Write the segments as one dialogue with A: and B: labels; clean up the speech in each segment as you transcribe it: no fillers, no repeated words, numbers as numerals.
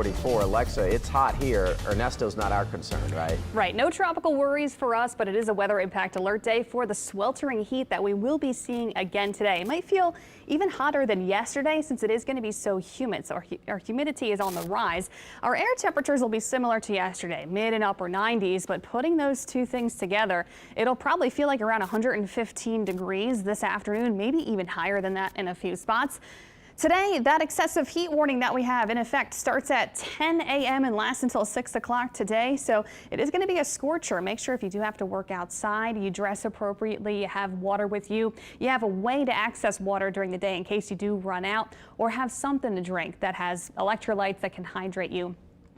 A: 44. Alexa, it's hot here. Ernesto's not our concern, right?
B: Right. No tropical worries for us, but it is a weather impact alert day for the sweltering heat that we will be seeing again today. It might feel even hotter than yesterday since it is going to be so humid. So our humidity is on the rise. Our air temperatures will be similar to yesterday, mid and upper 90s, but putting those two things together, it'll probably feel like around 115 degrees this afternoon, maybe even higher than that in a few spots. Today, that excessive heat warning that we have in effect starts at 10 a.m. and lasts until 6 o'clock today. So it is going to be a scorcher. Make sure if you do have to work outside, you dress appropriately, you have water with you, you have a way to access water during the day in case you do run out, or have something to drink that has electrolytes that can hydrate you.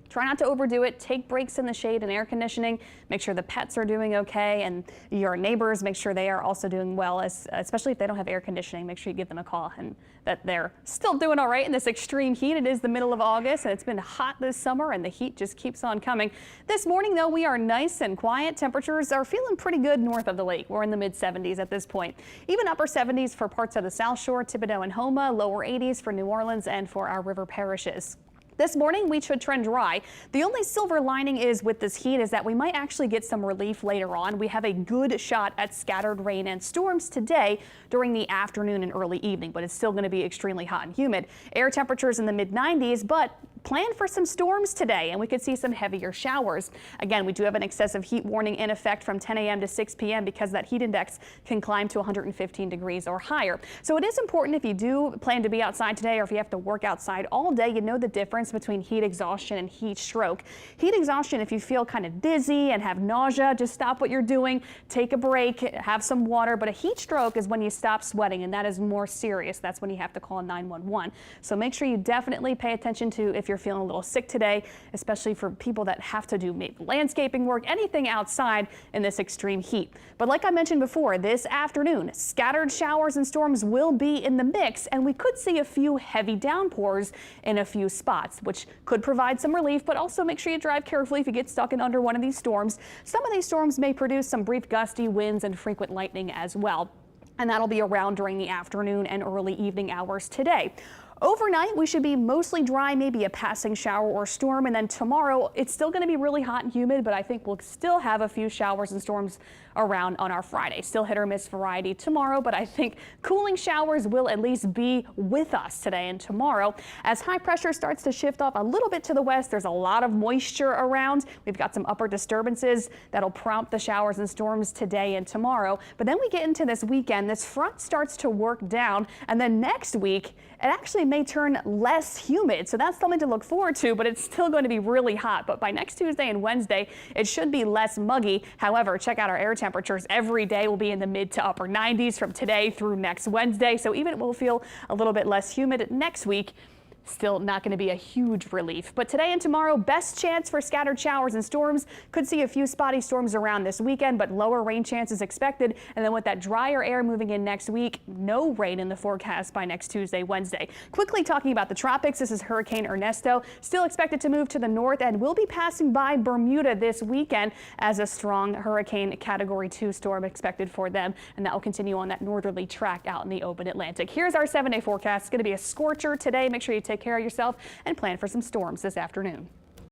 B: Try not to overdo it. Take breaks in the shade and air conditioning. Make sure the pets are doing okay, and your neighbors, make sure they are also doing well, especially if they don't have air conditioning. Make sure you give them a call and that they're still doing all right in this extreme heat. It is the middle of August and it's been hot this summer and the heat just keeps on coming. This morning, though, we are nice and quiet. Temperatures are feeling pretty good north of the lake. We're in the mid 70s at this point. Even upper 70s for parts of the South Shore, Thibodaux and Houma, lower 80s for New Orleans and for our river parishes. This morning, we should trend dry. The only silver lining is with this heat is that we might actually get some relief later on. We have a good shot at scattered rain and storms today during the afternoon and early evening, but it's still going to be extremely hot and humid. Air temperatures in the mid 90s, but plan for some storms today and we could see some heavier showers. Again, we do have an excessive heat warning in effect from 10 a.m. to 6 p.m. because that heat index can climb to 115 degrees or higher. So it is important if you do plan to be outside today or if you have to work outside all day, you know the difference between heat exhaustion and heat stroke. Heat exhaustion, if you feel kind of dizzy and have nausea, just stop what you're doing, take a break, have some water. But a heat stroke is when you stop sweating, and that is more serious. That's when you have to call 911. So make sure you definitely pay attention to if you're feeling a little sick today, especially for people that have to do maybe landscaping work, anything outside in this extreme heat. But like I mentioned before, this afternoon, scattered showers and storms will be in the mix, and we could see a few heavy downpours in a few spots, which could provide some relief, but also make sure you drive carefully if you get stuck in under one of these storms. Some of these storms may produce some brief gusty winds and frequent lightning as well, and that'll be around during the afternoon and early evening hours today. Overnight, we should be mostly dry, maybe a passing shower or storm. And then tomorrow, it's still going to be really hot and humid, but I think we'll still have a few showers and storms around on our Friday. Still hit or miss variety tomorrow, but I think cooling showers will at least be with us today and tomorrow. As high pressure starts to shift off a little bit to the west, there's a lot of moisture around. We've got some upper disturbances that'll prompt the showers and storms today and tomorrow. But then we get into this weekend, this front starts to work down, and then next week, it actually may turn less humid. So that's something to look forward to, but it's still going to be really hot. But by next Tuesday and Wednesday, it should be less muggy. However, check out our air temperatures. Every day will be in the mid to upper 90s from today through next Wednesday. So even it will feel a little bit less humid next week. Still not going to be a huge relief. But today and tomorrow, best chance for scattered showers and storms. Could see a few spotty storms around this weekend, but lower rain chances expected. And then with that drier air moving in next week, no rain in the forecast by next Tuesday, Wednesday. Quickly talking about the tropics, this is Hurricane Ernesto. Still expected to move to the north and will be passing by Bermuda this weekend as a strong hurricane category 2 storm expected for them. And that will continue on that northerly track out in the open Atlantic. Here's our 7-day forecast. It's going to be a scorcher today. Make sure you take care of yourself and plan for some storms this afternoon.